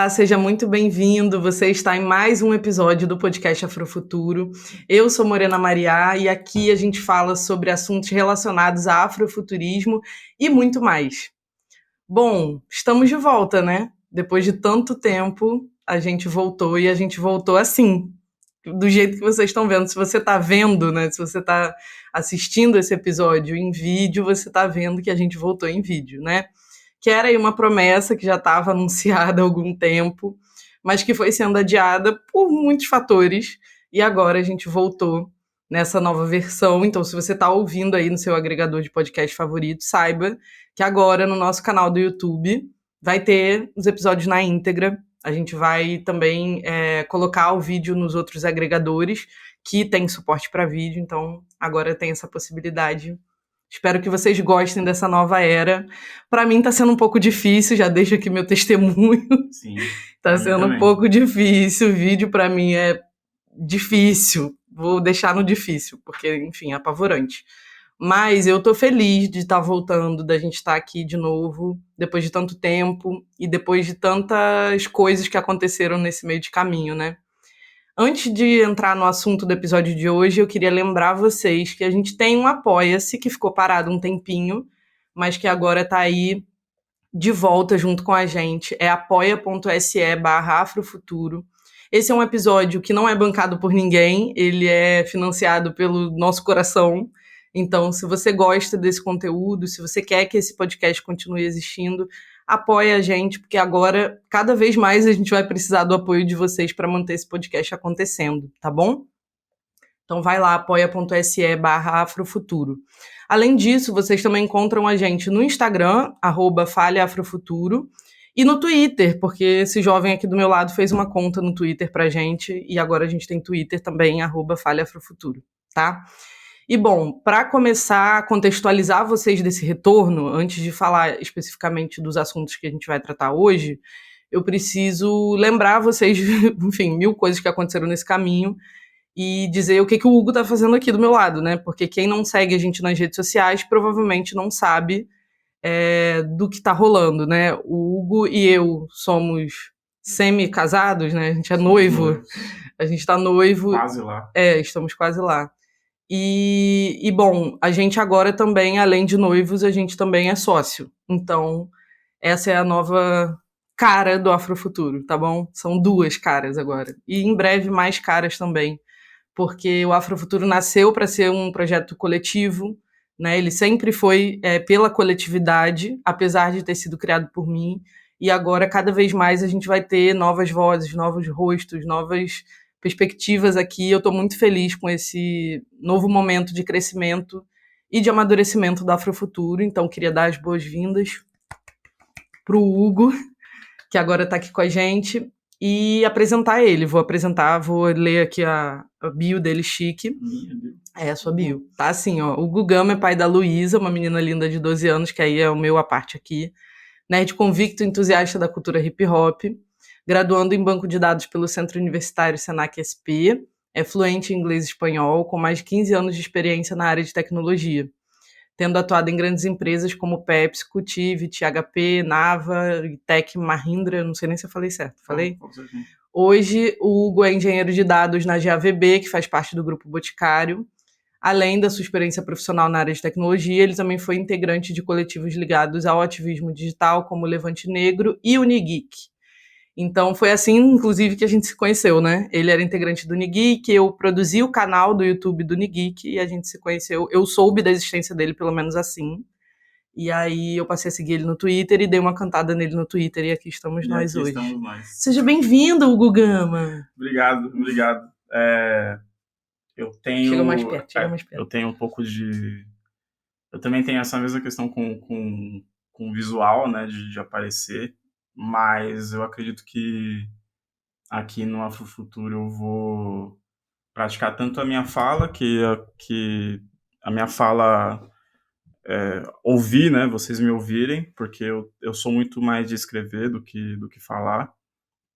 Olá, seja muito bem-vindo. Você está em mais um episódio do podcast Afrofuturo. Eu sou Morena Mariá e aqui a gente fala sobre assuntos relacionados a afrofuturismo e muito mais. Bom, estamos de volta, né? Depois de tanto tempo, a gente voltou e a gente voltou assim, do jeito que vocês estão vendo. Se você está vendo, né? Se você está assistindo esse episódio em vídeo, você está vendo que a gente voltou em vídeo, né? Que era aí uma promessa que já estava anunciada há algum tempo, mas que foi sendo adiada por muitos fatores, e agora a gente voltou nessa nova versão. Então, se você está ouvindo aí no seu agregador de podcast favorito, saiba que agora no nosso canal do YouTube vai ter os episódios na íntegra. A gente vai também colocar o vídeo nos outros agregadores que tem suporte para vídeo, então agora tem essa possibilidade. Espero que vocês gostem dessa nova era. Para mim está sendo um pouco difícil, já deixo aqui meu testemunho. Sim, Está sendo um pouco difícil, o vídeo para mim é difícil. Vou deixar no difícil, porque, enfim, é apavorante. Mas eu tô feliz de estar voltando, da gente estar aqui de novo, depois de tanto tempo e depois de tantas coisas que aconteceram nesse meio de caminho, né? Antes de entrar no assunto do episódio de hoje, eu queria lembrar vocês que a gente tem um Apoia-se, que ficou parado um tempinho, mas que agora está aí de volta junto com a gente. É apoia.se/afrofuturo. Esse é um episódio que não é bancado por ninguém, ele é financiado pelo nosso coração. Então, se você gosta desse conteúdo, se você quer que esse podcast continue existindo, apoia a gente, porque agora, cada vez mais, a gente vai precisar do apoio de vocês para manter esse podcast acontecendo, tá bom? Então vai lá, apoia.se/afrofuturo. Além disso, vocês também encontram a gente no Instagram, @falhaafrofuturo, e no Twitter, porque esse jovem aqui do meu lado fez uma conta no Twitter pra gente, e agora a gente tem Twitter também, @falhaafrofuturo, tá? E bom, para começar a contextualizar vocês desse retorno, antes de falar especificamente dos assuntos que a gente vai tratar hoje, eu preciso lembrar vocês, enfim, 1000 coisas que aconteceram nesse caminho, e dizer o que o Hugo tá fazendo aqui do meu lado, né? Porque quem não segue a gente nas redes sociais provavelmente não sabe do que tá rolando, né? O Hugo e eu somos semi-casados, né? A gente é noivo. A gente tá noivo. Quase lá. Estamos quase lá. E bom, a gente agora também, além de noivos, a gente também é sócio. Então, essa é a nova cara do Afrofuturo, tá bom? São 2 caras agora. E em breve mais caras também, porque o Afrofuturo nasceu para ser um projeto coletivo, né? Ele sempre foi pela coletividade, apesar de ter sido criado por mim, e agora cada vez mais a gente vai ter novas vozes, novos rostos, novas perspectivas aqui. Eu estou muito feliz com esse novo momento de crescimento e de amadurecimento do Afrofuturo, então queria dar as boas-vindas para o Hugo, que agora está aqui com a gente, e apresentar ele. Vou ler aqui a bio dele chique. É a sua bio. Tá assim, ó. O Gugama é pai da Luísa, uma menina linda de 12 anos, que aí é o meu à parte aqui. Nerd convicto, entusiasta da cultura hip hop. Graduando em banco de dados pelo Centro Universitário Senac SP. É fluente em inglês e espanhol, com mais de 15 anos de experiência na área de tecnologia, tendo atuado em grandes empresas como PepsiCo, Tivit, HP, Nava, Tech Mahindra, não sei nem se eu falei certo. Falei? Hoje, o Hugo é engenheiro de dados na GAVB, que faz parte do Grupo Boticário. Além da sua experiência profissional na área de tecnologia, ele também foi integrante de coletivos ligados ao ativismo digital, como o Levante Negro e o Unigeek. Então foi assim, inclusive, que a gente se conheceu, né? Ele era integrante do Unigeek, eu produzi o canal do YouTube do Unigeek e a gente se conheceu. Eu soube da existência dele, pelo menos assim. E aí eu passei a seguir ele no Twitter e dei uma cantada nele no Twitter e aqui estamos nós hoje. Seja bem-vindo, Hugo Gama. Obrigado. Eu tenho... Chega mais perto. Eu tenho um pouco de... Eu também tenho essa mesma questão com o visual, né, de aparecer, mas eu acredito que aqui no Afrofuturo eu vou praticar tanto a minha fala, que a minha fala... ouvir, né, vocês me ouvirem, porque eu sou muito mais de escrever do que falar,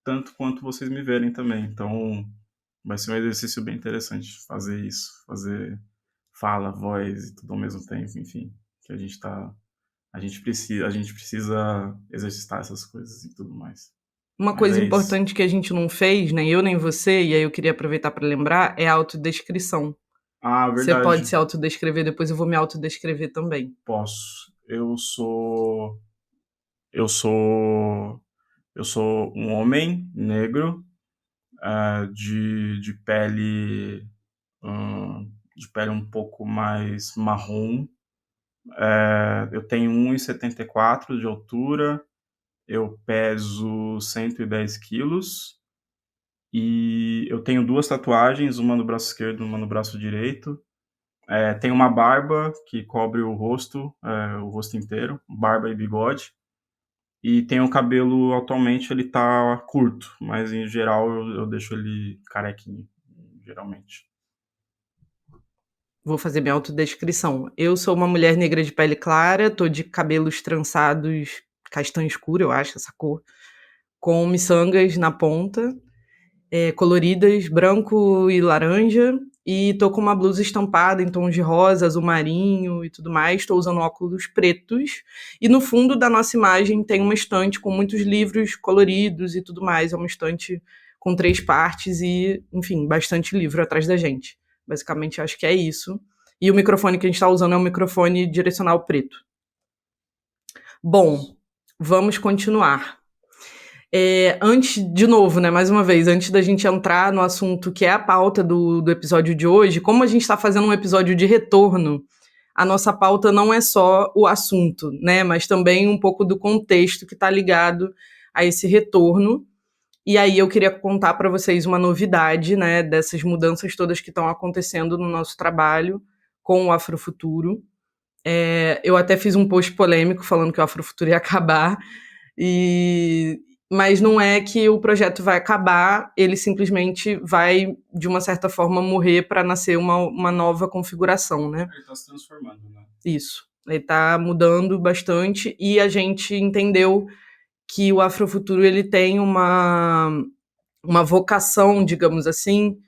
tanto quanto vocês me verem também. Então, vai ser um exercício bem interessante fazer isso, fazer fala, voz e tudo ao mesmo tempo, enfim, que a gente precisa exercitar essas coisas e tudo mais. Uma Mas coisa é isso. importante que a gente não fez, nem eu nem você, e aí eu queria aproveitar para lembrar, é a autodescrição. Ah, Você pode verdade. se autodescrever, depois eu vou me autodescrever também. Posso. Eu sou, eu sou um homem negro, de pele, de pele um pouco mais marrom. Eu tenho 1,74 de altura, eu peso 110 quilos e eu tenho duas tatuagens, uma no braço esquerdo e uma no braço direito. Tenho uma barba que cobre o rosto inteiro, barba e bigode. E tenho o cabelo, atualmente ele tá curto, mas em geral eu deixo ele carequinho, geralmente. Vou fazer minha autodescrição. Eu sou uma mulher negra de pele clara, tô de cabelos trançados castanho escuro, eu acho, essa cor, com miçangas na ponta, coloridas, branco e laranja, e tô com uma blusa estampada em tons de rosa, azul marinho e tudo mais. Estou usando óculos pretos. E no fundo da nossa imagem tem uma estante com muitos livros coloridos e tudo mais. É uma estante com 3 partes e, enfim, bastante livro atrás da gente. Basicamente, acho que é isso. E o microfone que a gente está usando é um microfone direcional preto. Bom, vamos continuar. Antes, de novo, né, mais uma vez, antes da gente entrar no assunto que é a pauta do episódio de hoje, como a gente está fazendo um episódio de retorno, a nossa pauta não é só o assunto, né, mas também um pouco do contexto que está ligado a esse retorno. E aí eu queria contar para vocês uma novidade, né, dessas mudanças todas que estão acontecendo no nosso trabalho com o Afrofuturo. Eu até fiz um post polêmico falando que o Afrofuturo ia acabar, e mas não é que o projeto vai acabar, ele simplesmente vai, de uma certa forma, morrer para nascer uma nova configuração, né? Ele tá se transformando, né? Isso. Ele está mudando bastante e a gente entendeu que o Afrofuturo ele tem uma vocação, digamos assim,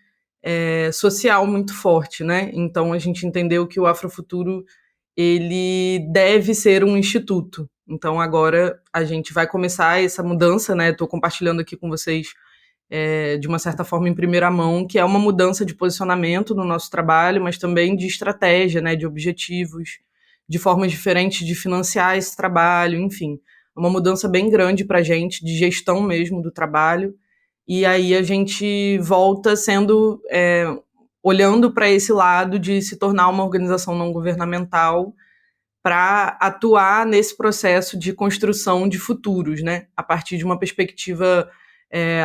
social muito forte, né? Então a gente entendeu que o Afrofuturo ele deve ser um instituto. Então agora a gente vai começar essa mudança, né? Estou compartilhando aqui com vocês de uma certa forma em primeira mão, que é uma mudança de posicionamento no nosso trabalho, mas também de estratégia, né? De objetivos, de formas diferentes de financiar esse trabalho, enfim, uma mudança bem grande para a gente de gestão mesmo do trabalho. E aí a gente volta sendo olhando para esse lado de se tornar uma organização não governamental para atuar nesse processo de construção de futuros, né? A partir de uma perspectiva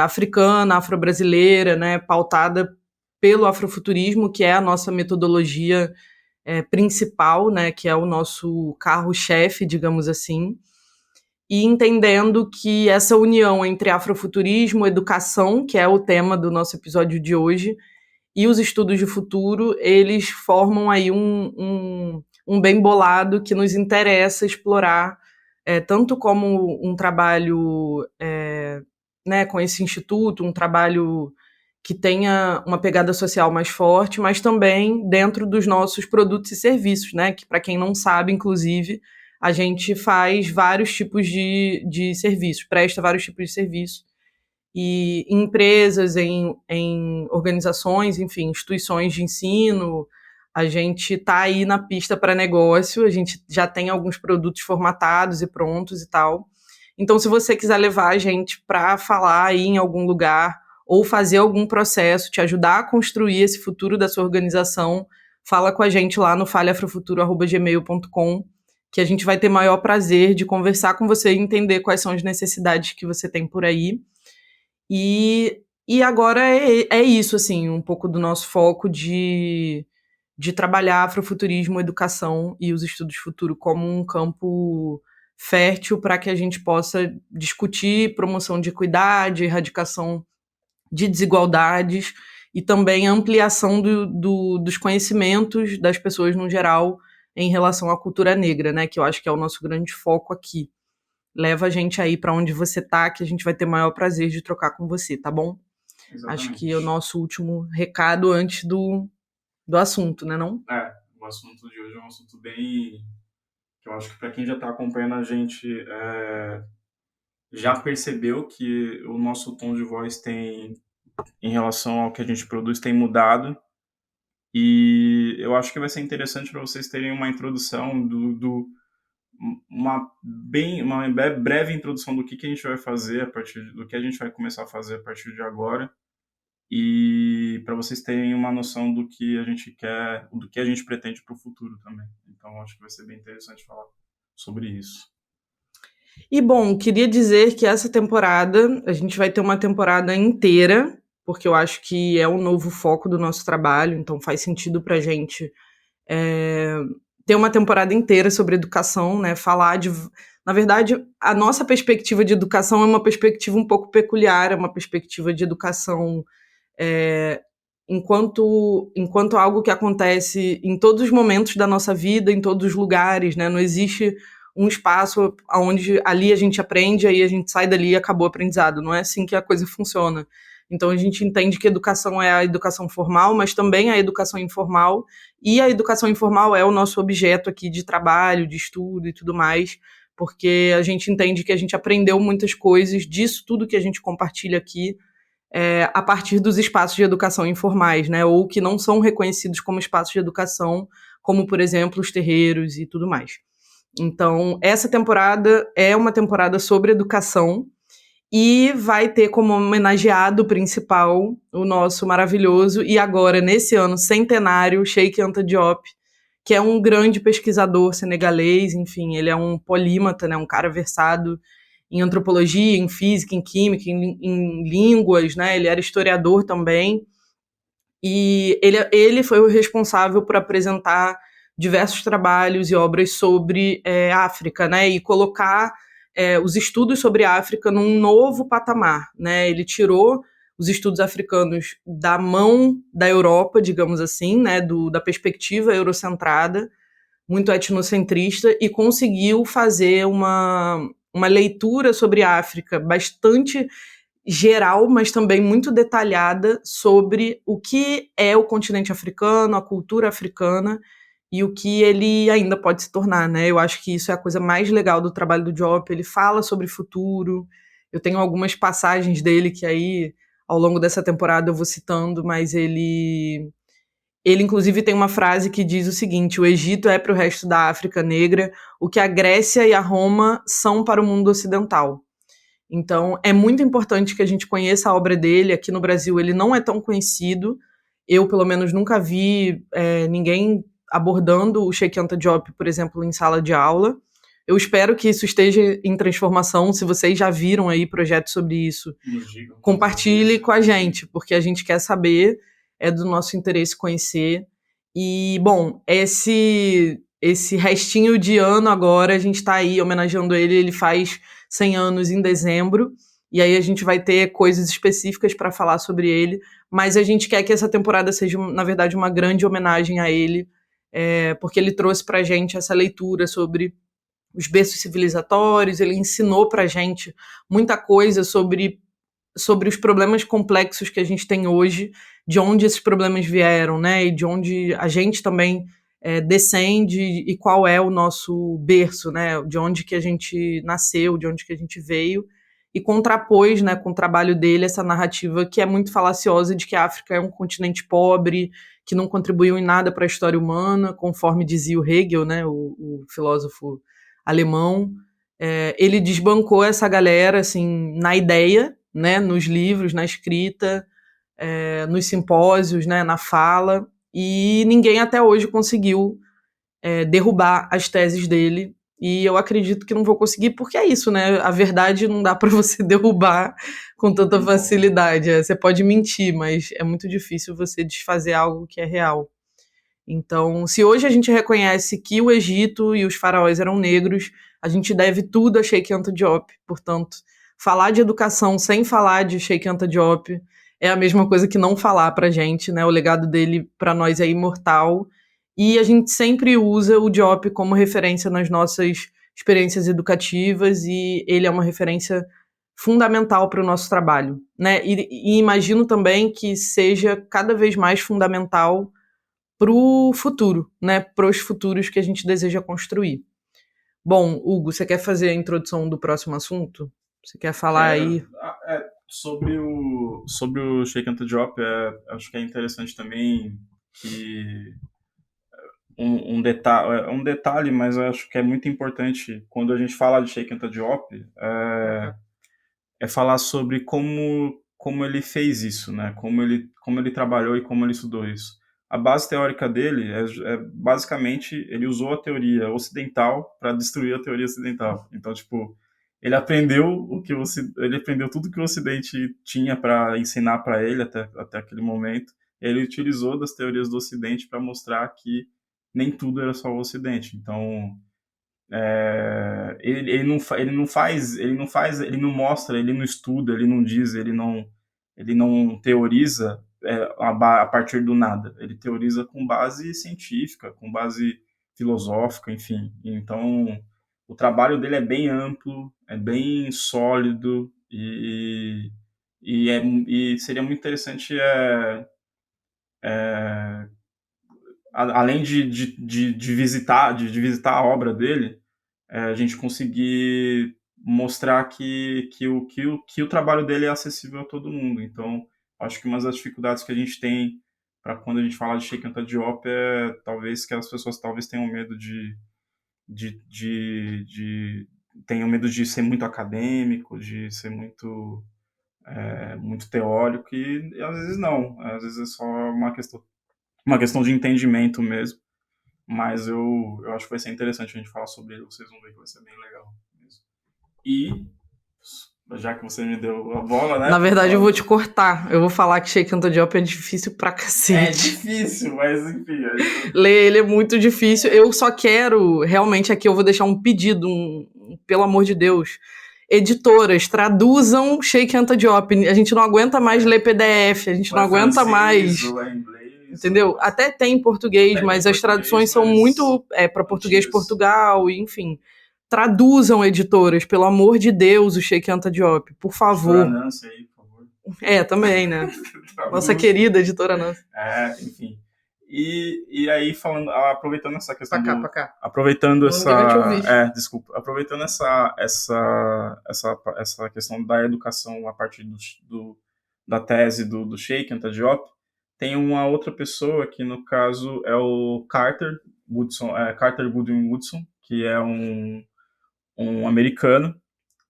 africana, afro-brasileira, né? Pautada pelo afrofuturismo, que é a nossa metodologia principal, né? Que é o nosso carro-chefe, digamos assim. E entendendo que essa união entre afrofuturismo, educação, que é o tema do nosso episódio de hoje, e os estudos de futuro, eles formam aí um bem bolado que nos interessa explorar, tanto como um trabalho né, com esse instituto, um trabalho que tenha uma pegada social mais forte, mas também dentro dos nossos produtos e serviços, né? Que, para quem não sabe, inclusive, a gente faz vários tipos de serviços, presta vários tipos de serviços e em empresas, em organizações, enfim, instituições de ensino. A gente está aí na pista para negócio, a gente já tem alguns produtos formatados e prontos e tal. Então, se você quiser levar a gente para falar aí em algum lugar ou fazer algum processo, te ajudar a construir esse futuro da sua organização, fala com a gente lá no falhaafrofuturo@gmail.com, que a gente vai ter maior prazer de conversar com você e entender quais são as necessidades que você tem por aí. E agora é isso, assim, um pouco do nosso foco de trabalhar afrofuturismo, educação e os estudos de futuro como um campo fértil para que a gente possa discutir promoção de equidade, erradicação de desigualdades e também ampliação dos conhecimentos das pessoas no geral em relação à cultura negra, né? Que eu acho que é o nosso grande foco aqui. Leva a gente aí para onde você tá, que a gente vai ter maior prazer de trocar com você, tá bom? Acho que é o Exatamente. nosso último recado antes do assunto, né não? O assunto de hoje é um assunto bem. Que eu acho que para quem já está acompanhando a gente já percebeu que o nosso tom de voz tem, em relação ao que a gente produz, tem mudado. E eu acho que vai ser interessante para vocês terem uma introdução uma breve introdução do que a gente vai fazer a partir do que a gente vai começar a fazer a partir de agora, e para vocês terem uma noção do que a gente quer, do que a gente pretende para o futuro também. Então acho que vai ser bem interessante falar sobre isso. E bom, queria dizer que essa temporada, a gente vai ter uma temporada inteira, porque eu acho que é um novo foco do nosso trabalho, então faz sentido pra gente ter uma temporada inteira sobre educação, né? Falar de. Na verdade, a nossa perspectiva de educação é uma perspectiva um pouco peculiar, é uma perspectiva de educação enquanto algo que acontece em todos os momentos da nossa vida, em todos os lugares, né? Não existe um espaço onde ali a gente aprende, aí a gente sai dali e acabou o aprendizado. Não é assim que a coisa funciona. Então a gente entende que educação é a educação formal, mas também a educação informal, e a educação informal é o nosso objeto aqui de trabalho, de estudo e tudo mais, porque a gente entende que a gente aprendeu muitas coisas disso tudo que a gente compartilha aqui a partir dos espaços de educação informais, né, ou que não são reconhecidos como espaços de educação, como, por exemplo, os terreiros e tudo mais. Então, essa temporada é uma temporada sobre educação e vai ter como homenageado principal o nosso maravilhoso e agora, nesse ano centenário, Cheikh Anta Diop, que é um grande pesquisador senegalês, enfim, ele é um polímata, né, um cara versado em antropologia, em física, em química, em línguas, né, ele era historiador também, e ele foi o responsável por apresentar diversos trabalhos e obras sobre África, né, e colocar os estudos sobre a África num novo patamar, né, ele tirou os estudos africanos da mão da Europa, digamos assim, né, da perspectiva eurocentrada, muito etnocentrista, e conseguiu fazer uma leitura sobre a África bastante geral, mas também muito detalhada sobre o que é o continente africano, a cultura africana e o que ele ainda pode se tornar, né? Eu acho que isso é a coisa mais legal do trabalho do Diop. Ele fala sobre futuro. Eu tenho algumas passagens dele que aí, ao longo dessa temporada, eu vou citando, mas ele, inclusive, tem uma frase que diz o seguinte: o Egito é para o resto da África negra o que a Grécia e a Roma são para o mundo ocidental. Então, é muito importante que a gente conheça a obra dele. Aqui no Brasil, ele não é tão conhecido. Eu, pelo menos, nunca vi ninguém abordando o Cheikh Anta Diop, por exemplo, em sala de aula. Eu espero que isso esteja em transformação. Se vocês já viram aí projetos sobre isso, compartilhe com a gente, porque a gente quer saber, é do nosso interesse conhecer. E, bom, esse restinho de ano agora, a gente está aí homenageando ele faz 100 anos em dezembro, e aí a gente vai ter coisas específicas para falar sobre ele, mas a gente quer que essa temporada seja, na verdade, uma grande homenagem a ele, porque ele trouxe para a gente essa leitura sobre os berços civilizatórios, ele ensinou para a gente muita coisa sobre os problemas complexos que a gente tem hoje, de onde esses problemas vieram, né? E de onde a gente também descende e qual é o nosso berço, né? De onde que a gente nasceu, de onde que a gente veio, e contrapôs, né, com o trabalho dele, essa narrativa que é muito falaciosa de que a África é um continente pobre, que não contribuiu em nada para a história humana, conforme dizia o Hegel, né, o filósofo alemão. Ele desbancou essa galera assim na ideia, né, nos livros, na escrita, nos simpósios, né, na fala, e ninguém até hoje conseguiu derrubar as teses dele. E eu acredito que não vou conseguir, porque é isso, né? A verdade não dá para você derrubar com tanta facilidade. Você pode mentir, mas é muito difícil você desfazer algo que é real. Então, se hoje a gente reconhece que o Egito e os faraós eram negros, a gente deve tudo a Cheikh Anta Diop. Portanto, falar de educação sem falar de Cheikh Anta Diop é a mesma coisa que não falar pra gente, né? O legado dele para nós é imortal. E a gente sempre usa o Diop como referência nas nossas experiências educativas, e ele é uma referência fundamental para o nosso trabalho, né? E imagino também que seja cada vez mais fundamental para o futuro, né? Para os futuros que a gente deseja construir. Bom, Hugo, você quer fazer a introdução do próximo assunto? Você quer falar aí? Sobre o Shake and Drop, acho que é interessante também que um detalhe, mas eu acho que é muito importante quando a gente fala de Shake and Drop, é falar sobre como ele fez isso, né? Como ele trabalhou e como ele estudou isso. A base teórica dele basicamente ele usou a teoria ocidental para destruir a teoria ocidental. Então, tipo, ele aprendeu tudo que o Ocidente tinha para ensinar para ele até aquele momento. Ele utilizou das teorias do Ocidente para mostrar que nem tudo era só o Ocidente. Então, ele não mostra, ele não estuda, ele não diz, ele não teoriza a partir do nada. Ele teoriza com base científica, com base filosófica, enfim. Então, o trabalho dele é bem amplo, é bem sólido e seria muito interessante além de visitar a obra dele, a gente conseguir mostrar que o trabalho dele é acessível a todo mundo. Então, acho que uma das dificuldades que a gente tem para quando a gente fala de Sheikh Anta Diop é talvez que as pessoas talvez tenham medo de, de, de tenham medo de ser muito acadêmico, de ser muito teórico e às vezes não, às vezes é só uma questão de entendimento mesmo. Mas eu acho que vai ser interessante a gente falar sobre ele, vocês vão ver que vai ser bem legal mesmo. E, já que você me deu a bola, né? Na verdade, eu vou te cortar. Eu vou falar que Sheikh Anta Diop é difícil pra É cacete. difícil, mas enfim. Ler ele é muito difícil. Eu só quero, realmente, aqui eu vou deixar um pedido, pelo amor de Deus. Editoras, traduzam Sheikh Anta Diop. A gente não aguenta mais ler PDF, a gente não aguenta mais. Ou é inglês, Entendeu? Até tem em português, mas as traduções são muito para português Portugal, enfim. Traduzam, editoras, pelo amor de Deus, o Sheikh Anta Diop, por favor. Nancy aí, por favor. Também, né? Nossa querida editora Nancy. Enfim. E aí, aproveitando essa questão pra cá. Aproveitando essa... desculpa. Aproveitando essa questão da educação a partir da tese do Sheikh Anta Diop, tem uma outra pessoa que, no caso, é o Carter Goodwin Woodson, que é um americano,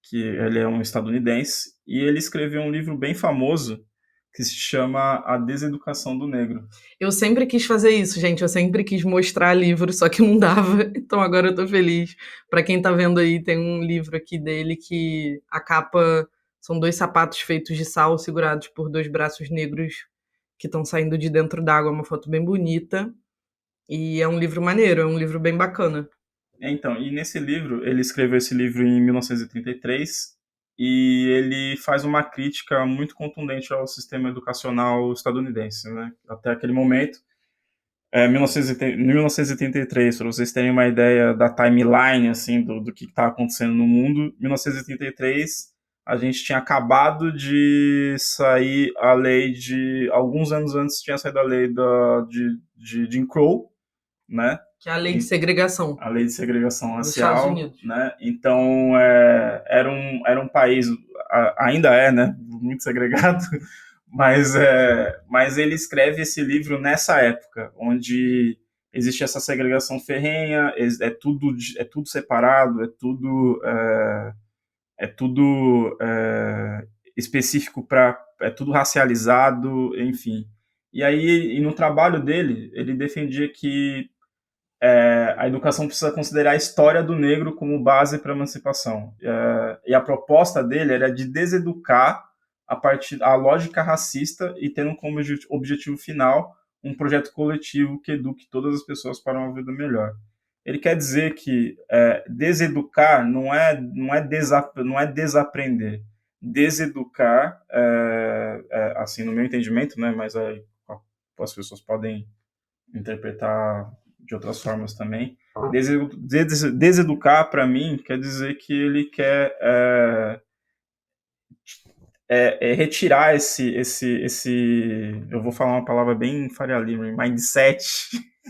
que ele é um estadunidense, e ele escreveu um livro bem famoso que se chama A Deseducação do Negro. Eu sempre quis fazer isso, gente. Eu sempre quis mostrar livro, só que não dava. Então agora eu tô feliz. Pra quem tá vendo aí, tem um livro aqui dele que a capa são 2 sapatos feitos de sal segurados por 2 braços negros que estão saindo de dentro d'água. É uma foto bem bonita. E é um livro maneiro, é um livro bem bacana. Então, e nesse livro, ele escreveu esse livro em 1933 e ele faz uma crítica muito contundente ao sistema educacional estadunidense, né? Até aquele momento, em 1983, para vocês terem uma ideia da timeline assim do que está acontecendo no mundo, 1983 a gente tinha acabado de sair a lei alguns anos antes tinha saído a lei de Jim Crow, né? Que é a lei de segregação. A lei de segregação racial, Estados Unidos. Né? Então, era um país, ainda é, né? Muito segregado, mas ele escreve esse livro nessa época, onde existe essa segregação ferrenha, é tudo separado, é tudo específico é tudo racializado, enfim. E aí, no trabalho dele, ele defendia que a educação precisa considerar a história do negro como base para a emancipação. E a proposta dele era de deseducar a partir da lógica racista e tendo como objetivo final um projeto coletivo que eduque todas as pessoas para uma vida melhor. Ele quer dizer que deseducar não é desaprender. Deseducar, assim, no meu entendimento, né, mas as pessoas podem interpretar de outras formas também. Deseducar, para mim, quer dizer que ele quer retirar esse. Eu vou falar uma palavra bem Faria Lima, mindset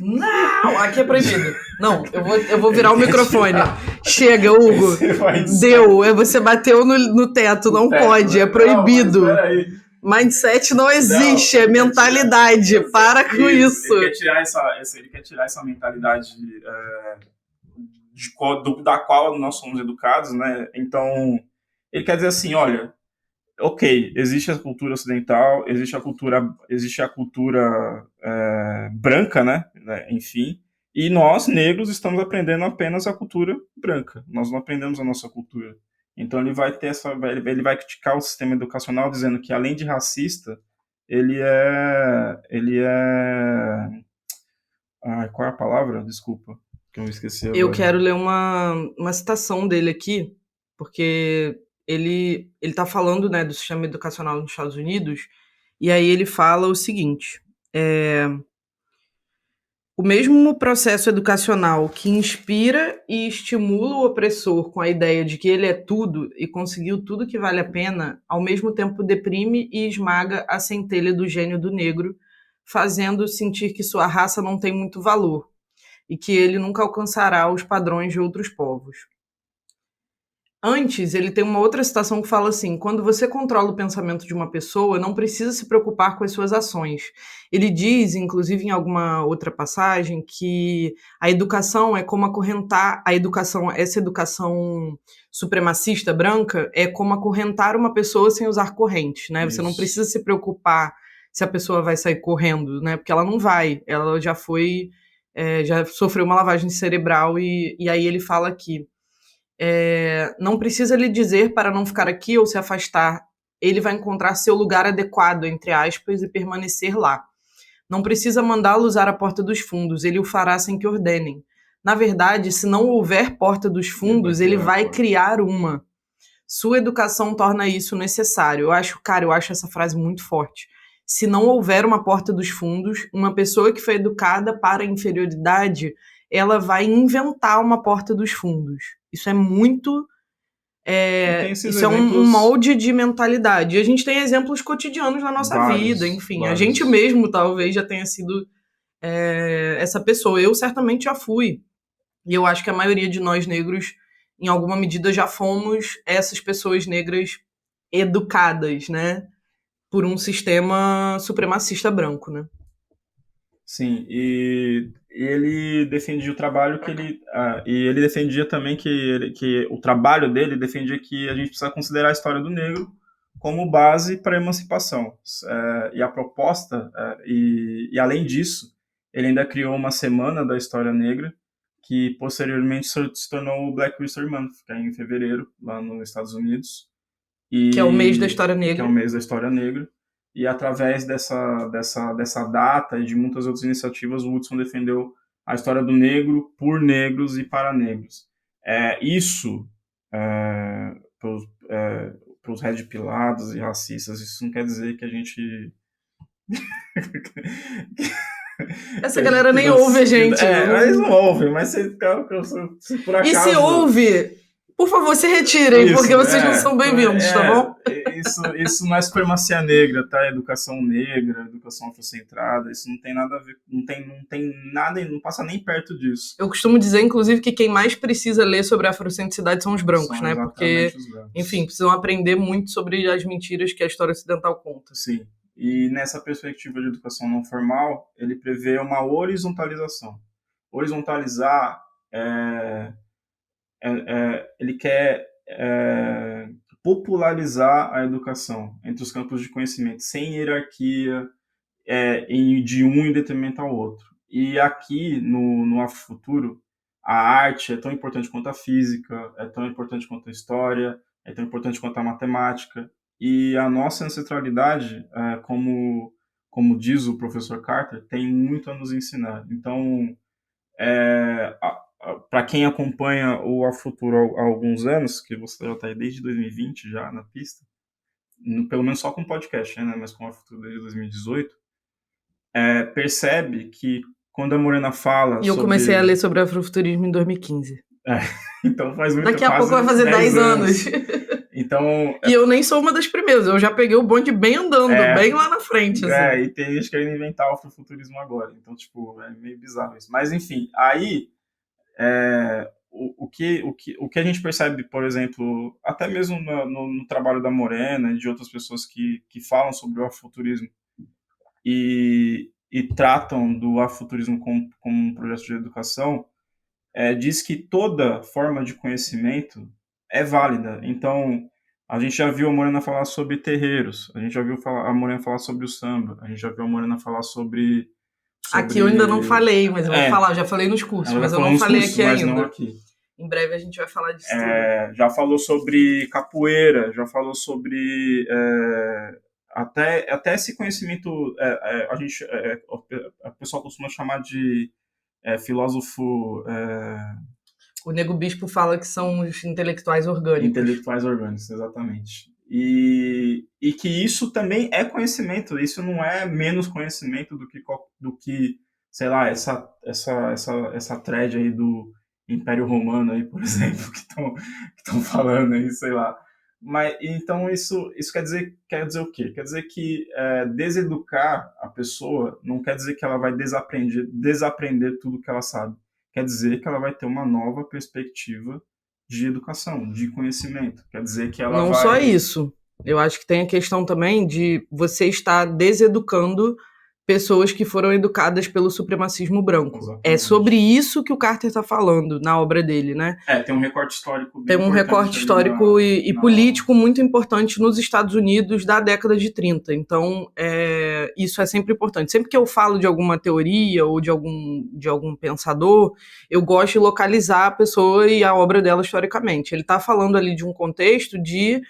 Não, aqui é proibido. Não, eu vou virar o microfone. Chega, Hugo. Deu. Você bateu no teto. Não pode, é proibido. Não, mas peraí. Mindset não existe, é mentalidade. Para com isso. Ele quer tirar essa mentalidade da qual nós somos educados, né? Então, ele quer dizer assim, olha, ok, existe a cultura ocidental, existe a cultura branca, né? Enfim, e nós, negros, estamos aprendendo apenas a cultura branca. Nós não aprendemos a nossa cultura. Então ele vai criticar o sistema educacional dizendo que, além de racista, ele é... qual é a palavra? Desculpa, que eu esqueci agora. Eu quero ler uma citação dele aqui, porque ele tá falando, né, do sistema educacional nos Estados Unidos, e aí ele fala o seguinte, o mesmo processo educacional que inspira e estimula o opressor com a ideia de que ele é tudo e conseguiu tudo que vale a pena, ao mesmo tempo deprime e esmaga a centelha do gênio do negro, fazendo sentir que sua raça não tem muito valor e que ele nunca alcançará os padrões de outros povos. Antes, ele tem uma outra citação que fala assim, quando você controla o pensamento de uma pessoa, não precisa se preocupar com as suas ações. Ele diz, inclusive em alguma outra passagem, que a educação é como acorrentar, essa educação supremacista branca é como acorrentar uma pessoa sem usar corrente, né? Você não precisa se preocupar se a pessoa vai sair correndo, né? Porque ela não vai, ela já foi, já sofreu uma lavagem cerebral e aí ele fala aqui, não precisa lhe dizer para não ficar aqui ou se afastar. Ele vai encontrar seu lugar adequado, entre aspas, e permanecer lá. Não precisa mandá-lo usar a porta dos fundos, ele o fará sem que ordenem. Na verdade, se não houver porta dos fundos, ele vai criar uma. Sua educação torna isso necessário. Eu acho essa frase muito forte. Se não houver uma porta dos fundos, uma pessoa que foi educada para a inferioridade, ela vai inventar uma porta dos fundos. Isso é muito... isso é um molde de mentalidade. E a gente tem exemplos cotidianos na nossa vida, enfim. A gente mesmo talvez já tenha sido essa pessoa. Eu certamente já fui. E eu acho que a maioria de nós negros, em alguma medida, já fomos essas pessoas negras educadas, né? Por um sistema supremacista branco, né? Sim, e ele defendia o trabalho e ele defendia também que o trabalho dele defendia que a gente precisa considerar a história do negro como base para a emancipação. E a proposta, e além disso, ele ainda criou uma semana da história negra, que posteriormente se tornou o Black History Month, que é em fevereiro, lá nos Estados Unidos. Que é o mês da história negra. Que é o mês da história negra. E através dessa data e de muitas outras iniciativas, o Woodson defendeu a história do negro por negros e para negros. Isso, para os red pilados e racistas, isso não quer dizer que a gente... Essa galera nem ouve a gente. Eles não ouvem, mas se por acaso... E se ouve... Por favor, se retirem, porque vocês não são bem-vindos, tá bom? Isso não é supremacia negra, tá? Educação negra, educação afrocentrada, isso não tem nada a ver, não tem nada, não passa nem perto disso. Eu costumo dizer, inclusive, que quem mais precisa ler sobre a afrocentricidade são os brancos, né? Porque, enfim, precisam aprender muito sobre as mentiras que a história ocidental conta. Sim, e nessa perspectiva de educação não formal, ele prevê uma horizontalização. Horizontalizar ele quer popularizar a educação entre os campos de conhecimento, sem hierarquia de um em detrimento ao outro. E aqui, no Afrofuturo, a arte é tão importante quanto a física, é tão importante quanto a história, é tão importante quanto a matemática. E a nossa ancestralidade, como diz o professor Carter, tem muito a nos ensinar. Então, para quem acompanha o Afrofuturo há alguns anos, que você já está aí desde 2020 já na pista, pelo menos só com podcast, né, mas com o Afrofuturo desde 2018, percebe que quando a Morena fala... E eu comecei a ler sobre afrofuturismo em 2015. Então faz muito... Daqui a pouco vai fazer 10 anos. Então, E eu nem sou uma das primeiras, eu já peguei o bonde bem andando, bem lá na frente, assim. E tem gente querendo inventar o afrofuturismo agora. Então, tipo, é meio bizarro isso. Mas, enfim, aí o que a gente percebe, por exemplo, até mesmo no trabalho da Morena e de outras pessoas que falam sobre o afrofuturismo e tratam do afrofuturismo como um projeto de educação, diz que toda forma de conhecimento é válida. Então, a gente já viu a Morena falar sobre terreiros, a gente já viu a Morena falar sobre o samba, a gente já viu a Morena falar sobre... Aqui eu ainda não falei, mas eu vou falar, já falei nos cursos, mas eu não falei aqui ainda. Não aqui. Em breve a gente vai falar disso tudo. Já falou sobre capoeira, já falou sobre até esse conhecimento, a pessoa costuma chamar de filósofo... O Nego Bispo fala que são os intelectuais orgânicos. Intelectuais orgânicos, exatamente. E que isso também é conhecimento, isso não é menos conhecimento do que sei lá, essa thread aí do Império Romano aí, por exemplo, que estão falando aí, sei lá. Mas então isso quer dizer o quê? Quer dizer que deseducar a pessoa não quer dizer que ela vai desaprender tudo que ela sabe. Quer dizer que ela vai ter uma nova perspectiva de educação, de conhecimento. Quer dizer que ela não vai... só isso. Eu acho que tem a questão também de você estar deseducando pessoas que foram educadas pelo supremacismo branco. Exatamente. É sobre isso que o Carter está falando na obra dele, né? Tem um recorte histórico bem Tem um recorte histórico e político muito importante nos Estados Unidos da década de 30. Então, isso é sempre importante. Sempre que eu falo de alguma teoria ou de algum pensador, eu gosto de localizar a pessoa e a obra dela historicamente. Ele está falando ali de um contexto de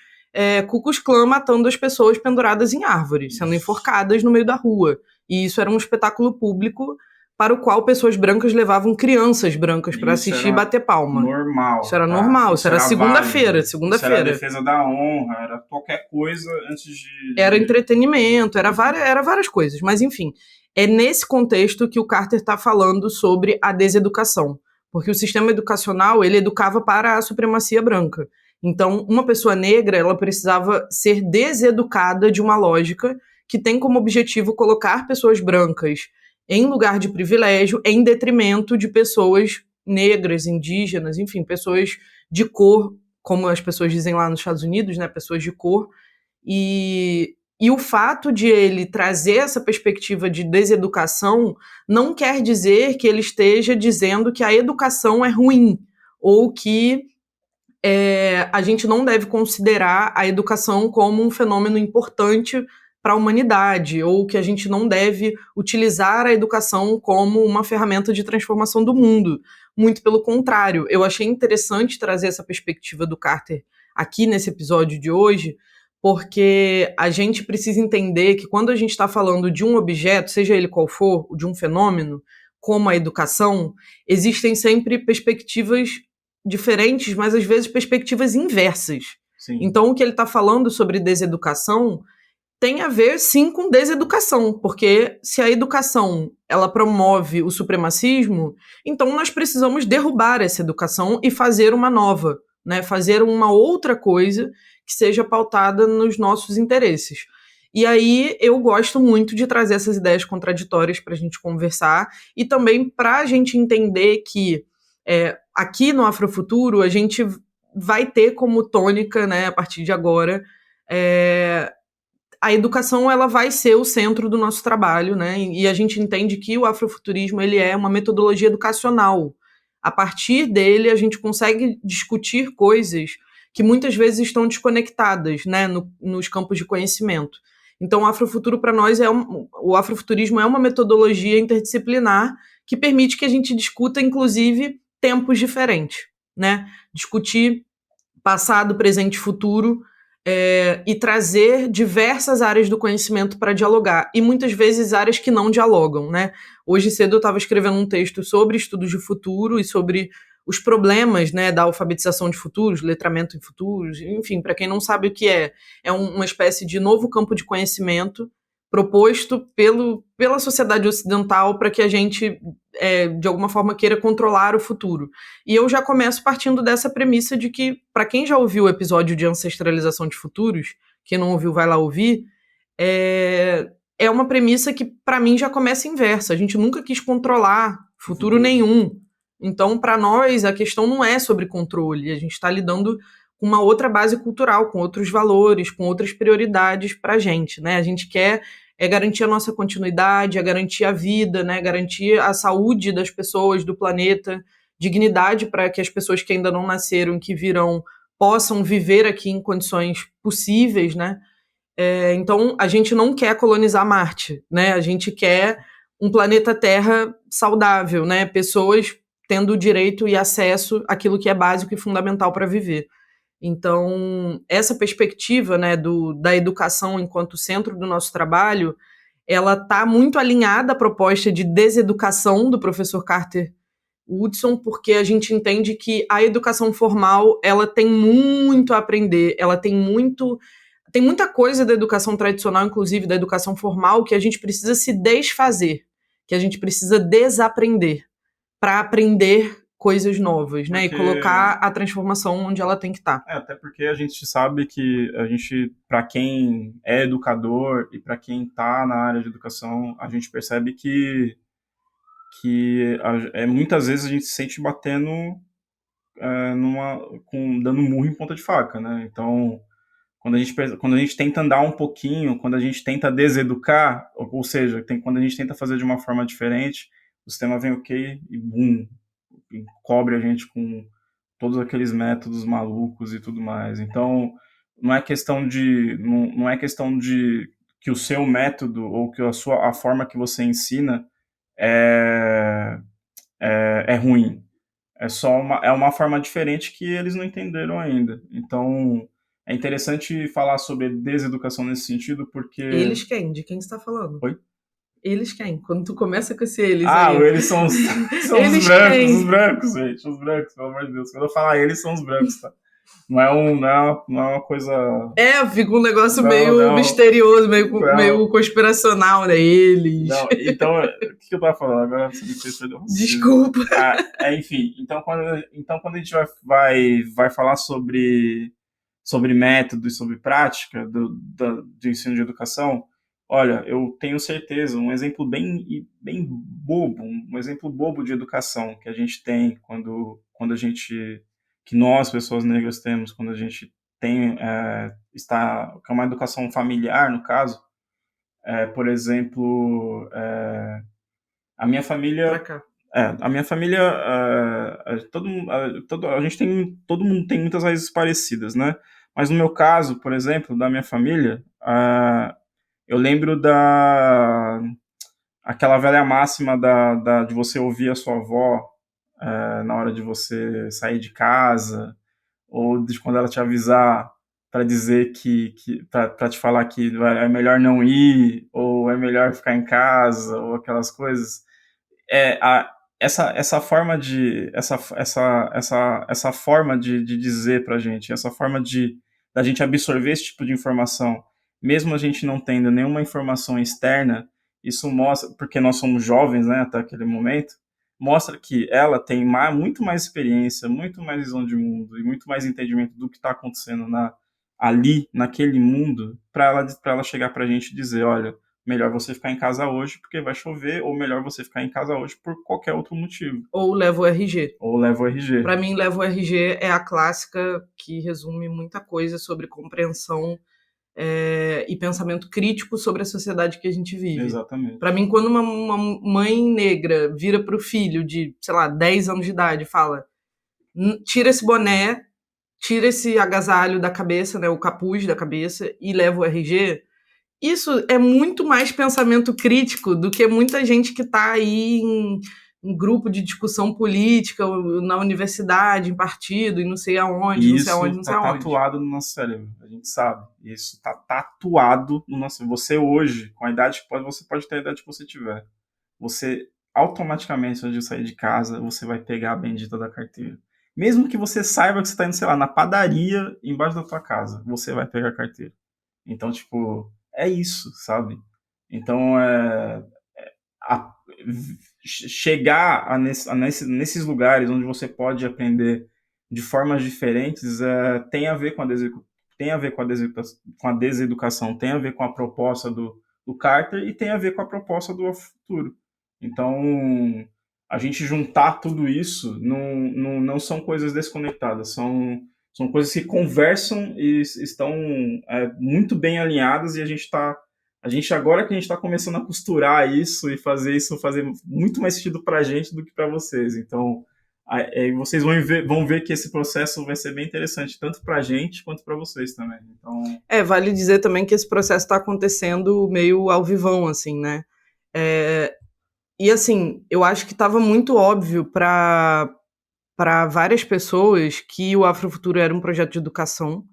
Ku Klux Klan matando as pessoas penduradas em árvores, sendo enforcadas no meio da rua. E isso era um espetáculo público para o qual pessoas brancas levavam crianças brancas para assistir e bater palma. Normal. Isso era normal, isso era segunda-feira. Isso era a defesa da honra, era qualquer coisa antes de... Era entretenimento, era várias coisas. Mas, enfim, é nesse contexto que o Carter está falando sobre a deseducação. Porque o sistema educacional, ele educava para a supremacia branca. Então, uma pessoa negra, ela precisava ser deseducada de uma lógica que tem como objetivo colocar pessoas brancas em lugar de privilégio, em detrimento de pessoas negras, indígenas, enfim, pessoas de cor, como as pessoas dizem lá nos Estados Unidos, né, pessoas de cor. E o fato de ele trazer essa perspectiva de deseducação não quer dizer que ele esteja dizendo que a educação é ruim, ou que a gente não deve considerar a educação como um fenômeno importante para a humanidade, ou que a gente não deve utilizar a educação como uma ferramenta de transformação do mundo. Muito pelo contrário, eu achei interessante trazer essa perspectiva do Carter aqui nesse episódio de hoje, porque a gente precisa entender que quando a gente está falando de um objeto, seja ele qual for, de um fenômeno, como a educação, existem sempre perspectivas diferentes, mas às vezes perspectivas inversas. Sim. Então, o que ele está falando sobre deseducação tem a ver, sim, com deseducação, porque se a educação ela promove o supremacismo, então nós precisamos derrubar essa educação e fazer uma nova, né? Fazer uma outra coisa que seja pautada nos nossos interesses. E aí eu gosto muito de trazer essas ideias contraditórias para a gente conversar e também para a gente entender que aqui no Afrofuturo a gente vai ter como tônica, né, a partir de agora, a educação ela vai ser o centro do nosso trabalho, né? E a gente entende que o afrofuturismo ele é uma metodologia educacional. A partir dele, a gente consegue discutir coisas que muitas vezes estão desconectadas, né, nos campos de conhecimento. Então, o afrofuturo para nós o afrofuturismo é uma metodologia interdisciplinar que permite que a gente discuta, inclusive, tempos diferentes, né? Discutir passado, presente e futuro. E trazer diversas áreas do conhecimento para dialogar, e muitas vezes áreas que não dialogam, né? Hoje cedo eu estava escrevendo um texto sobre estudos de futuro e sobre os problemas, né, da alfabetização de futuros, letramento em futuros, enfim, para quem não sabe o que é uma espécie de novo campo de conhecimento proposto pela sociedade ocidental para que a gente, de alguma forma, queira controlar o futuro. E eu já começo partindo dessa premissa de que, para quem já ouviu o episódio de ancestralização de futuros, quem não ouviu vai lá ouvir, é uma premissa que, para mim, já começa inversa. A gente nunca quis controlar futuro nenhum. Então, para nós, a questão não é sobre controle. A gente está lidando com uma outra base cultural, com outros valores, com outras prioridades para a gente, né? A gente quer garantir a nossa continuidade, garantir a vida, né? Garantir a saúde das pessoas, do planeta, dignidade para que as pessoas que ainda não nasceram, que virão, possam viver aqui em condições possíveis, né? Então, a gente não quer colonizar Marte, né? A gente quer um planeta Terra saudável, né? Pessoas tendo direito e acesso àquilo que é básico e fundamental para viver. Então, essa perspectiva, né, da educação enquanto centro do nosso trabalho, ela está muito alinhada à proposta de deseducação do professor Carter Woodson, porque a gente entende que a educação formal ela tem muito a aprender, ela tem muita coisa da educação tradicional, inclusive da educação formal, que a gente precisa se desfazer, que a gente precisa desaprender para aprender coisas novas, né? E colocar a transformação onde ela tem que estar. Até porque a gente sabe que para quem é educador e para quem está na área de educação, a gente percebe que muitas vezes a gente se sente batendo dando murro em ponta de faca, né? Então, quando a gente tenta andar um pouquinho, quando a gente tenta deseducar, ou seja, quando a gente tenta fazer de uma forma diferente, o sistema vem ok e bum, cobre a gente com todos aqueles métodos malucos e tudo mais. Então, não é questão de que o seu método ou que a forma que você ensina é ruim. É uma forma diferente que eles não entenderam ainda. Então, é interessante falar sobre deseducação nesse sentido, porque... Eles quem? De quem você está falando? Oi? Eles quem? Quando tu começa com esse eles aí... eles são eles os brancos, quem? os brancos, gente. Os brancos, pelo amor de Deus. Quando eu falar eles, são os brancos, tá? Não é uma coisa... Fica um negócio meio misterioso, meio conspiracional, né? Eles. Não, então, o que eu tava falando? Agora você me fez perder o Desculpa. Enfim, então quando a gente vai falar sobre método e sobre prática do ensino de educação, olha, eu tenho certeza, um exemplo bem bobo, um exemplo bobo de educação que a gente tem quando que nós, pessoas negras, temos, quando a gente tem, que é uma educação familiar, no caso, por exemplo, a minha família... a minha família, a gente tem, todo mundo tem muitas raízes parecidas, né? Mas no meu caso, por exemplo, da minha família, eu lembro aquela velha máxima de você ouvir a sua avó na hora de você sair de casa, ou de quando ela te avisar para dizer para te falar que é melhor não ir, ou é melhor ficar em casa, ou aquelas coisas. Essa forma essa forma de dizer pra gente, essa forma da gente absorver esse tipo de informação, mesmo a gente não tendo nenhuma informação externa, isso mostra, porque nós somos jovens, né, até aquele momento, mostra que ela tem muito mais experiência, muito mais visão de mundo e muito mais entendimento do que está acontecendo ali, naquele mundo, para ela chegar pra gente e dizer, olha, melhor você ficar em casa hoje porque vai chover, ou melhor você ficar em casa hoje por qualquer outro motivo. Ou leva o RG. Ou leva o RG. Para mim, leva o RG é a clássica que resume muita coisa sobre compreensão e pensamento crítico sobre a sociedade que a gente vive. Exatamente. Para mim, quando uma mãe negra vira pro filho de, sei lá, 10 anos de idade e fala: tira esse boné, tira esse agasalho da cabeça, né, o capuz da cabeça e leva o RG, isso é muito mais pensamento crítico do que muita gente que está aí em grupo de discussão política, na universidade, em partido, e não sei aonde, não sei aonde, não sei aonde. Isso está tatuado no nosso cérebro, a gente sabe. Isso está tatuado no nosso... Você hoje, com a idade que você pode ter a idade que você tiver, você automaticamente, antes de sair de casa, você vai pegar a bendita da carteira. Mesmo que você saiba que você está indo, sei lá, na padaria embaixo da tua casa, você vai pegar a carteira. Então, tipo, é isso, sabe? Então, a- chegar nesses lugares onde você pode aprender de formas diferentes tem a ver com tem a ver com a deseducação, tem a ver com a proposta do Carter e tem a ver com a proposta do futuro. Então, a gente juntar tudo isso não são coisas desconectadas, são coisas que conversam e estão muito bem alinhadas, e a gente agora que a gente está começando a costurar isso fazer muito mais sentido para a gente do que para vocês. Então, vocês vão ver que esse processo vai ser bem interessante, tanto para a gente quanto para vocês também. Então, vale dizer também que esse processo está acontecendo meio ao vivão, assim, né? E assim, eu acho que estava muito óbvio para várias pessoas que o Afrofuturo era um projeto de educação,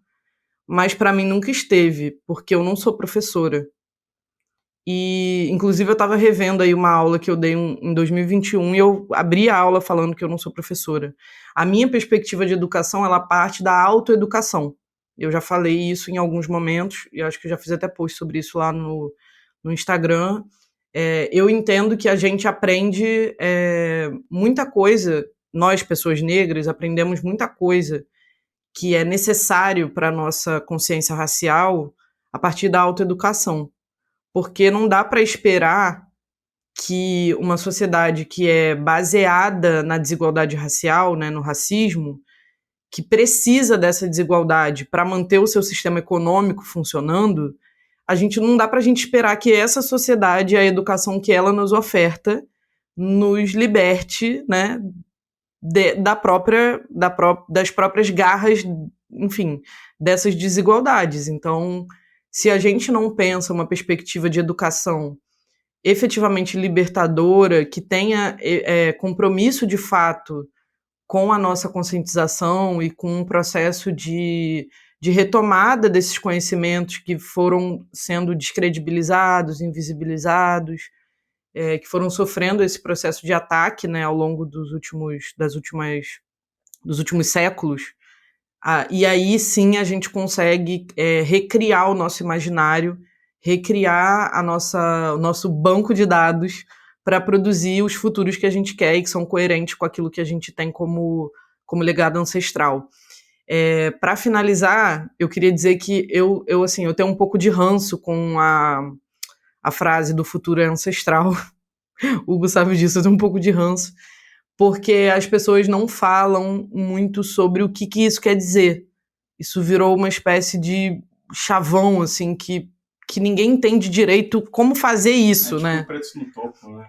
mas para mim nunca esteve, porque eu não sou professora. E, inclusive, eu estava revendo aí uma aula que eu dei em 2021 e eu abri a aula falando que eu não sou professora. A minha perspectiva de educação, ela parte da autoeducação. Eu já falei isso em alguns momentos, e acho que eu já fiz até post sobre isso lá no Instagram. Eu entendo que a gente aprende muita coisa, nós, pessoas negras, aprendemos muita coisa que é necessário para a nossa consciência racial a partir da autoeducação. Porque não dá para esperar que uma sociedade que é baseada na desigualdade racial, né, no racismo, que precisa dessa desigualdade para manter o seu sistema econômico funcionando, não dá para a gente esperar que essa sociedade, a educação que ela nos oferta, nos liberte, né, das próprias garras, enfim, dessas desigualdades. Então, se a gente não pensa uma perspectiva de educação efetivamente libertadora, que tenha compromisso de fato com a nossa conscientização e com um processo de retomada desses conhecimentos que foram sendo descredibilizados, invisibilizados, que foram sofrendo esse processo de ataque, né, ao longo dos últimos séculos. E aí sim a gente consegue recriar o nosso imaginário, recriar o nosso banco de dados para produzir os futuros que a gente quer e que são coerentes com aquilo que a gente tem como legado ancestral. Para finalizar, eu queria dizer que eu tenho um pouco de ranço com a frase do futuro é ancestral. O Hugo sabe disso, eu tenho um pouco de ranço, porque as pessoas não falam muito sobre o que isso quer dizer. Isso virou uma espécie de chavão, assim, que ninguém entende direito como fazer isso, tipo né? pretos no topo, né?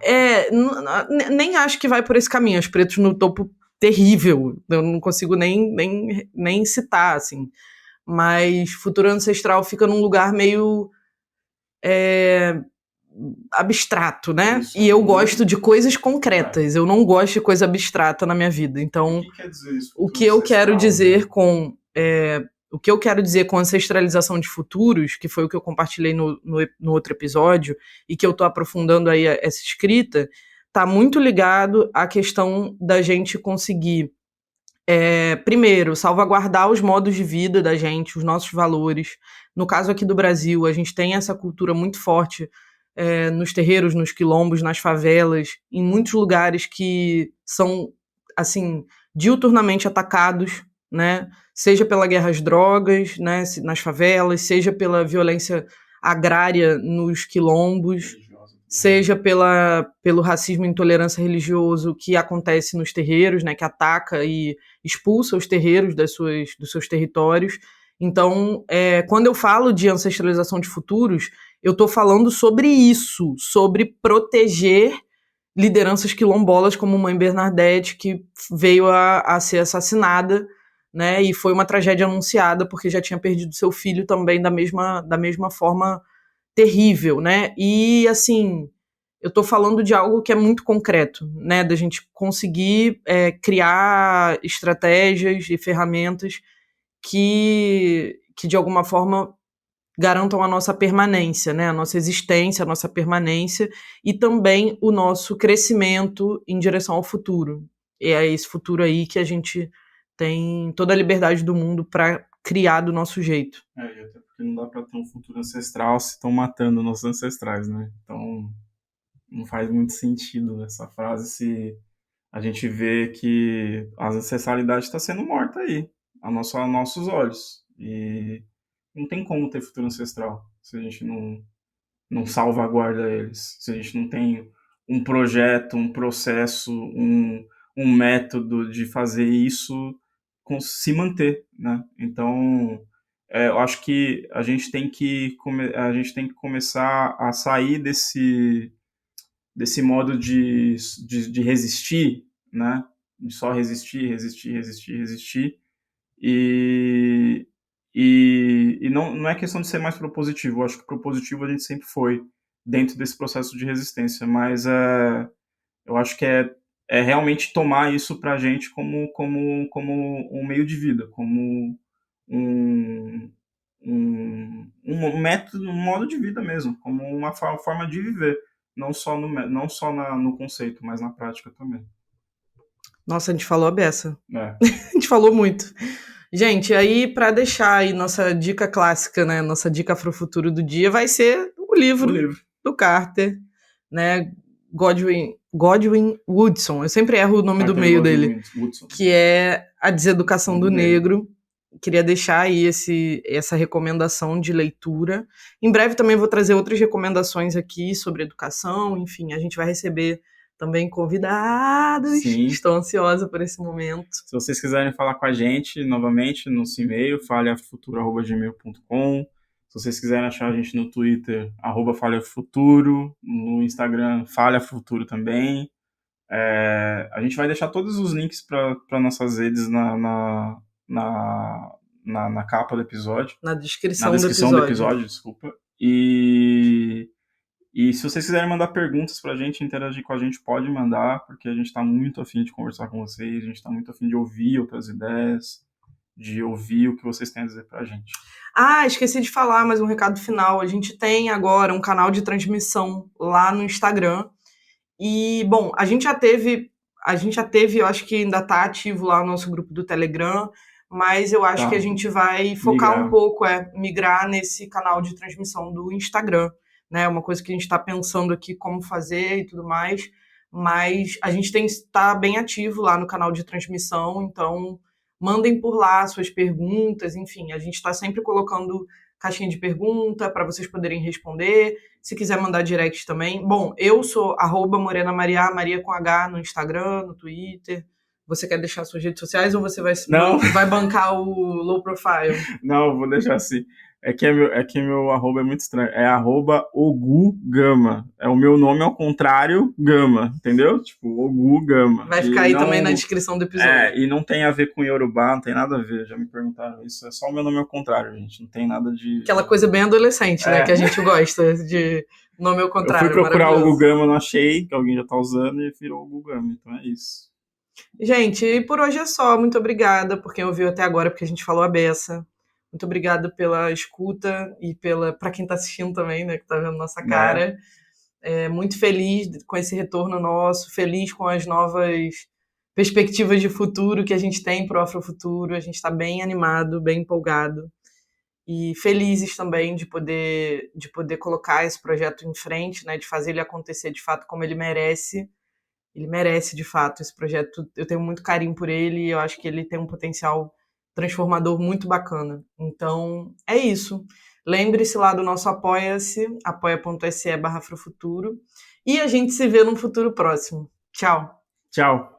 Nem acho que vai por esse caminho. Os pretos no topo, terrível. Eu não consigo nem citar, assim. Mas futuro ancestral fica num lugar meio abstrato, né? Isso, e eu gosto de coisas concretas. Eu não gosto de coisa abstrata na minha vida. Então, o que quer dizer isso? o que eu quero dizer com o que eu quero dizer com ancestralização de futuros, que foi o que eu compartilhei no outro episódio e que eu estou aprofundando aí essa escrita, está muito ligado à questão da gente conseguir, primeiro, salvaguardar os modos de vida da gente, os nossos valores. No caso aqui do Brasil, a gente tem essa cultura muito forte nos terreiros, nos quilombos, nas favelas, em muitos lugares que são, assim, diuturnamente atacados, né? Seja pela guerra às drogas, né, nas favelas, seja pela violência agrária nos quilombos, seja pelo racismo e intolerância religioso que acontece nos terreiros, né, que ataca e expulsa os terreiros dos seus territórios. Então, quando eu falo de ancestralização de futuros, eu estou falando sobre isso, sobre proteger lideranças quilombolas como Mãe Bernadette, que veio a ser assassinada, né? E foi uma tragédia anunciada porque já tinha perdido seu filho também da mesma forma terrível, né? E assim, eu estou falando de algo que é muito concreto, né? Da gente conseguir criar estratégias e ferramentas que de alguma forma garantam a nossa permanência, né? A nossa existência, a nossa permanência e também o nosso crescimento em direção ao futuro. E é esse futuro aí que a gente tem toda a liberdade do mundo para criar do nosso jeito. E até porque não dá para ter um futuro ancestral se estão matando nossos ancestrais, né? Então não faz muito sentido essa frase se a gente vê que a ancestralidade está sendo morta aí, a nossos olhos. E não tem como ter futuro ancestral se a gente não salvaguarda eles, se a gente não tem um projeto, um processo, um método de fazer isso se manter, né? Então, eu acho que a gente tem que começar a sair desse modo de resistir, né? De só resistir, resistir, resistir, resistir. E, e não é questão de ser mais propositivo. Eu acho que propositivo a gente sempre foi dentro desse processo de resistência, mas eu acho que é realmente tomar isso para a gente como um meio de vida, como um, um método, um modo de vida mesmo, como uma forma de viver, não só no conceito, mas na prática também. Nossa, a gente falou a beça. É. A gente falou muito. Gente, aí para deixar aí nossa dica clássica, né, nossa dica afrofuturo do dia vai ser o livro do Carter, né, Godwin Woodson. Eu sempre erro o nome Carter do meio Godwin dele, Woodson. que é A Deseducação do Negro. Queria deixar aí essa recomendação de leitura. Em breve também vou trazer outras recomendações aqui sobre educação. Enfim, a gente vai receber também convidados. Sim. Estou ansiosa por esse momento. Se vocês quiserem falar com a gente, novamente, no nosso e-mail, falhafuturo@gmail.com. Se vocês quiserem achar a gente no Twitter, @falhafuturo, no Instagram, falhafuturo também. A gente vai deixar todos os links para nossas redes na capa do episódio. Na descrição do episódio, desculpa. E se vocês quiserem mandar perguntas pra gente, interagir com a gente, pode mandar, porque a gente está muito afim de conversar com vocês, a gente está muito afim de ouvir outras ideias, de ouvir o que vocês têm a dizer pra gente. Ah, esqueci de falar, mas um recado final. A gente tem agora um canal de transmissão lá no Instagram. E, bom, a gente já teve, eu acho que ainda tá ativo lá o nosso grupo do Telegram, mas eu acho que a gente vai focar um pouco, migrar nesse canal de transmissão do Instagram, né? Uma coisa que a gente está pensando aqui como fazer e tudo mais, mas a gente tá bem ativo lá no canal de transmissão, então mandem por lá suas perguntas, enfim, a gente está sempre colocando caixinha de pergunta para vocês poderem responder. Se quiser mandar direct também. Bom, eu sou @MorenaMaria, Maria com H, no Instagram, no Twitter. Você quer deixar suas redes sociais ou você vai bancar o low profile? Não, vou deixar assim. É que meu arroba é muito estranho. É @ogugama. É o meu nome ao contrário, Gama, entendeu? Tipo, Ogugama. Vai ficar aí também na descrição do episódio. E não tem a ver com Yorubá, não tem nada a ver. Já me perguntaram isso. É só o meu nome ao contrário, gente. Não tem nada de... Aquela coisa bem adolescente, né? Que a gente gosta de nome ao contrário. Eu fui procurar o Ogugama, não achei, que alguém já tá usando e virou Ogugama. Então é isso. Gente, e por hoje é só. Muito obrigada por quem ouviu até agora, porque a gente falou a beça. Muito obrigada pela escuta e para quem está assistindo também, né, que está vendo nossa cara. Muito feliz com esse retorno nosso, feliz com as novas perspectivas de futuro que a gente tem para o Afrofuturo. A gente está bem animado, bem empolgado e felizes também de poder colocar esse projeto em frente, né, de fazer ele acontecer de fato como ele merece. Ele merece, de fato, esse projeto. Eu tenho muito carinho por ele e eu acho que ele tem um potencial transformador muito bacana. Então, é isso. Lembre-se lá do nosso Apoia-se, apoia.se/afrofuturo. E a gente se vê num futuro próximo. Tchau. Tchau.